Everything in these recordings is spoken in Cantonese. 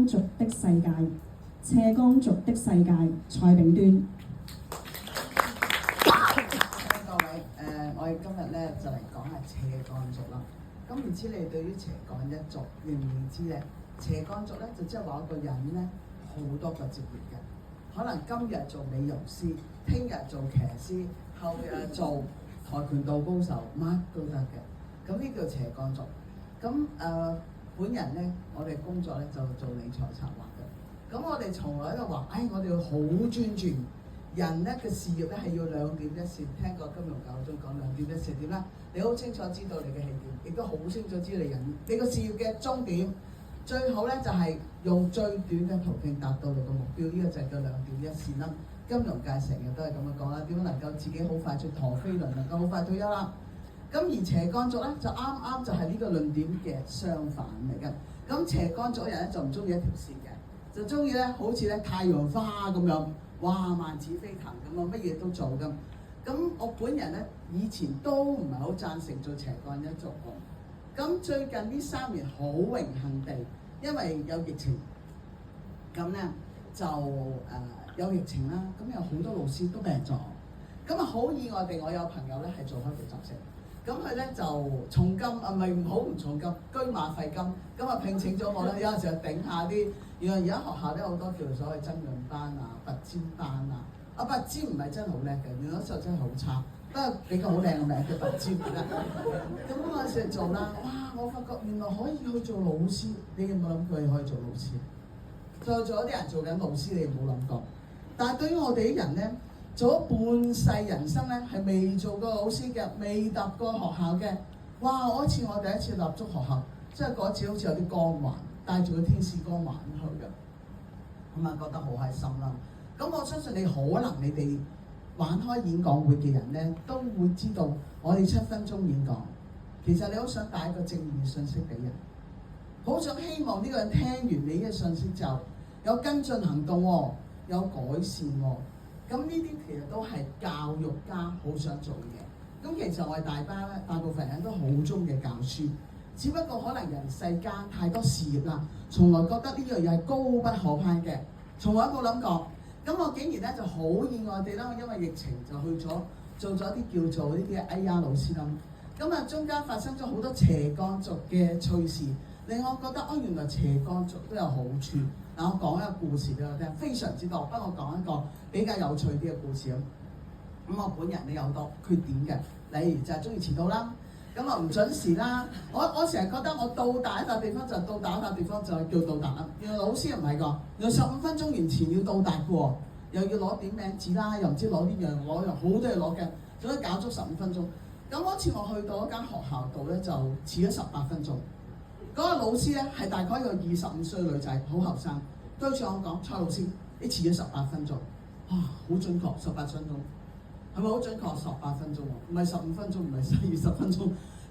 光族的世界，斜光族的世界，蔡炳端。各位，我哋今日咧就嚟講下斜槓族啦。咁唔知你哋對於斜槓一族認唔認知咧？斜槓族咧就即係話一個人咧好多個職業嘅，可能今日做美容師，聽日做騎師，後日做跆拳道高手，乜都得嘅。咁呢叫斜槓族。咁本人咧，我哋工作咧就做理財策劃嘅。咁我哋從來都話，我哋要好專注。人咧嘅事業咧係要兩點一線，聽過金融教中講兩點一線點啦？你好清楚知道你嘅起點，亦都好清楚知道你個事業嘅終點。最好咧就係用最短嘅途徑達到你個目標，呢個就係叫兩點一線啦。金融界成日都係咁樣講啦，點樣能夠自己好快速陀飛輪，能夠好快退休啦？咁而斜槓族咧就啱啱就係呢個論點嘅相反嚟嘅。咁斜槓族人咧就唔中意一條線嘅，就中意咧好似咧太陽花咁樣。哇！萬紫飛騰咁啊，乜嘢都做咁。咁我本人咧以前都唔係好贊成做斜槓一族喎。咁最近呢3年好榮幸地，因為有疫情，咁咧就有疫情啦。咁有好多老師都病咗。咁啊好意外地，我有朋友咧係做開補習社。咁佢咧就重金唔係唔好唔重金，居馬費金，咁啊聘請咗我咧，有陣時就頂下啲。原來而家學校咧好多叫所謂增潤班啊、拔尖班啊。拔尖唔係真係好叻嘅，原來嗰時候真係好差，不過俾個好靚嘅名叫拔尖啦。咁我嗰時做啦，哇！我發覺原來可以去做老師，你有冇諗過你可以做老師？再做一啲人做緊老師，你有冇諗過？但係對於我哋啲人咧，做咗半世人生咧，係未做過老師嘅，未踏過學校嘅。哇！我第一次踏足學校，即係嗰次好似有啲光環，帶住個天使光環去嘅，咁啊覺得好開心啦。咁我相信你哋玩開演講會嘅人咧，都會知道我哋7分鐘演講，其實你好想帶一個正面信息俾人，好想希望呢個人聽完你嘅信息就有跟進行動喎，有改善喎。咁呢啲其實都係教育家好想做嘅。咁其實我哋大部分人都好中意教書，只不過可能人世間太多事業啦，從來覺得呢樣嘢係高不可攀嘅，從來冇諗過。咁我竟然咧就好意外地啦，因為疫情就去咗做咗啲叫做呢啲AR老師啦。咁啊中間發生咗好多斜槓族嘅趣事，令我覺得原來斜槓族都有好處。嗱，我講一個故事俾我聽，非常之多。不過我講一個比較有趣啲嘅故事咯。咁我本人都有好多缺點嘅，例如就係中意遲到啦，咁啊唔準時啦。我成日覺得我到達一笪地方就到達一笪地方就係叫到達啦。原來老師唔係個，原來15分鐘完前要到達嘅喎，又要攞點名紙啦，又唔知攞呢樣攞樣，好多嘢攞嘅，仲要搞足15分鐘。咁嗰次我去到一間學校度咧，就遲咗18分鐘。嗰個老師咧係大概一個25歲女仔，好後生，對住我講：蔡老師，你遲咗18分鐘，哇，好準確，18分鐘，係咪好準確？18分鐘喎，唔係15分鐘，唔係20分鐘。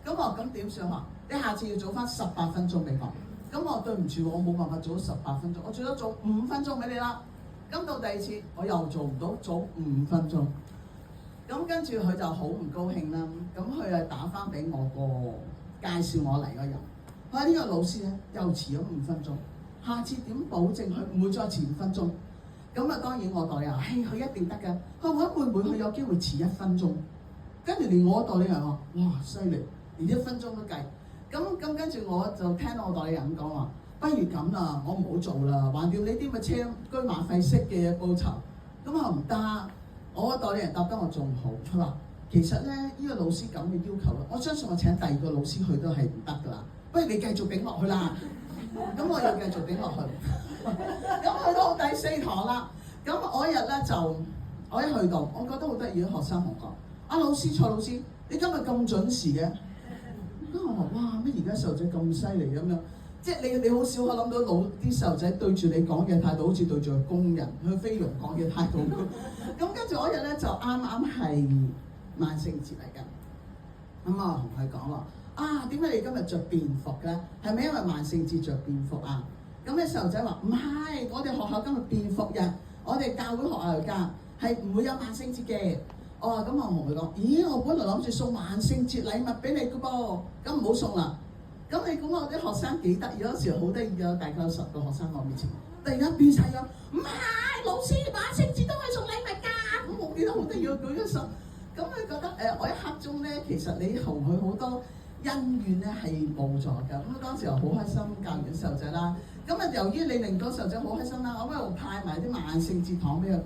咁我咁點算啊？你下次要早翻18分鐘俾我。咁我對唔住，我冇辦法早18分鐘，我最多早5分鐘俾你啦。咁到第二次我又做唔到，早5分鐘。咁跟住佢就好唔高興啦。咁佢就打翻俾我個介紹我嚟嘅人。佢話呢個老師咧又遲咗5分鐘，下次點保證佢唔會再遲5分鐘？咁啊當然我代理人話：佢一定得嘅。佢話會唔會佢有機會遲1分鐘？跟住連我代理人話：哇，犀利，連1分鐘都計。咁跟住我就聽到我代理人咁講話：不如咁啦，我唔好做啦，橫掂呢啲咪車居馬費式嘅報酬。咁我唔得，我代理人答得我仲好，佢話其實咧呢個老師咁嘅要求咧，我相信我請第2個老師去都係唔得㗎啦。不如你繼續頂落去啦，咁我要繼續頂落去。咁去到第4堂啦，咁我一日咧就我一去到，我覺得好得意，啲學生同我講：老師蔡老師，你今日咁準時嘅？咁我話：哇，乜而家細路仔咁犀利咁樣？即係你好少可諗到啲細路仔對住你講嘅態度，好似對住個工人去菲傭講嘅態度咁。跟住我一日咧就啱係萬聖節嚟㗎，咁我同佢講話。點解你今日着便服嘅？係咪因為萬聖節着便服啊？咁啲細路仔話唔係，我哋學校今日便服日，我哋教會學校嚟㗎，係唔會有萬聖節嘅。我話咁我同佢講：咦，我本來諗住送萬聖節禮物俾你嘅噃，咁唔好送啦。咁你估我啲學生幾得意？有時好得意啊！大概有10個學生我面前，突然間變晒咗，唔係老師萬聖節都可以送禮物㗎。咁我記得好得意，我舉咗手。咁佢覺得我一刻鐘咧，其實你同佢好多恩怨咧係冇咗㗎。咁當時又好開心教完細路仔啦。咁啊，由於你令個細路仔好開心啦，我喺度派埋啲萬聖節糖俾佢。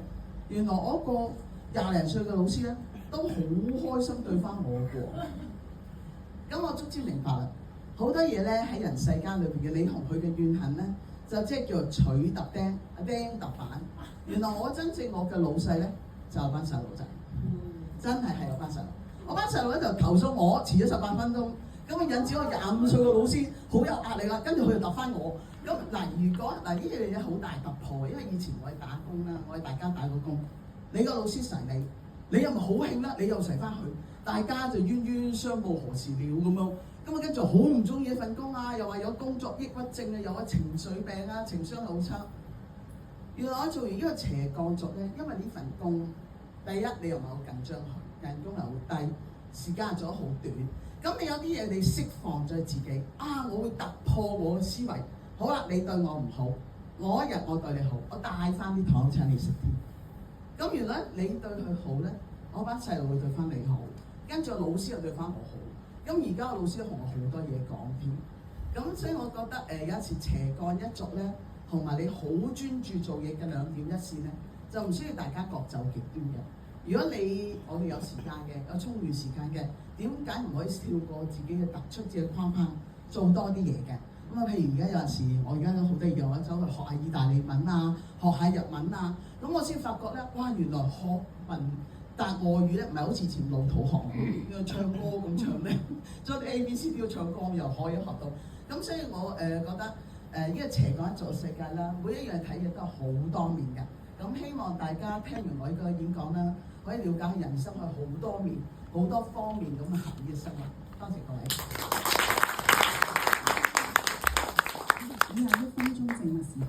原來我一個20零歲嘅老師咧，都好開心對翻我嘅。咁我逐漸明白啦，好多嘢咧喺人世間裏邊嘅，你同佢嘅怨恨咧，就即係叫做取揼釘，釘揼板。原來我嘅老細咧就係班細路仔，真係有班細路。我班細路咧就投訴我遲咗18分鐘，咁啊引致我25歲嘅老師好有壓力啦。跟住佢就揼翻我。咁嗱，如果嗱呢樣嘢好大突破，因為以前我係打工啦，我係大家打過工，你個老師噬你，你又咪好興啦，你又噬翻佢，大家就冤冤相報何時了咁樣。咁啊跟住好唔中意一份工啊，又話有工作抑鬱症啊，又有情緒病啊，情商好差。原來我做完呢個斜槓族咧，因為呢份工，第一你又唔係好緊張佢，人工又好低，時間做得好短。咁你有啲嘢你釋放咗自己啊，我會突破我嘅思維。好啦，你對我唔好，我一日我對你好，我帶翻啲糖請你食添。咁原來你對佢好咧，我班細路會對翻你好，跟住老師又對翻我好。咁而家個老師同我好多嘢講添。咁所以我覺得有時斜槓一族咧，同埋你好專注做嘢嘅兩點一線咧，就唔需要大家各走極端嘅。如果我哋有時間嘅，有充裕時間嘅，點解唔可以跳過自己嘅突出自己嘅框框，做多啲嘢嘅？咁啊，譬如而家有陣時，我而家都好得意，我走去學下意大利文啊，學下日文啊，咁我先發覺咧，哇！原來學但外語咧唔係好似前老土學要唱歌咁唱咧，將啲 ABC 都要唱歌又可以學到。咁所以我覺得呢個斜槓一族世界啦，每一樣睇嘢都係好多面嘅。咁希望大家聽完我呢個演講啦，可以了解人生係好多面、好多方面咁行呢個生活。多謝各位。以下1分鐘靜默時間。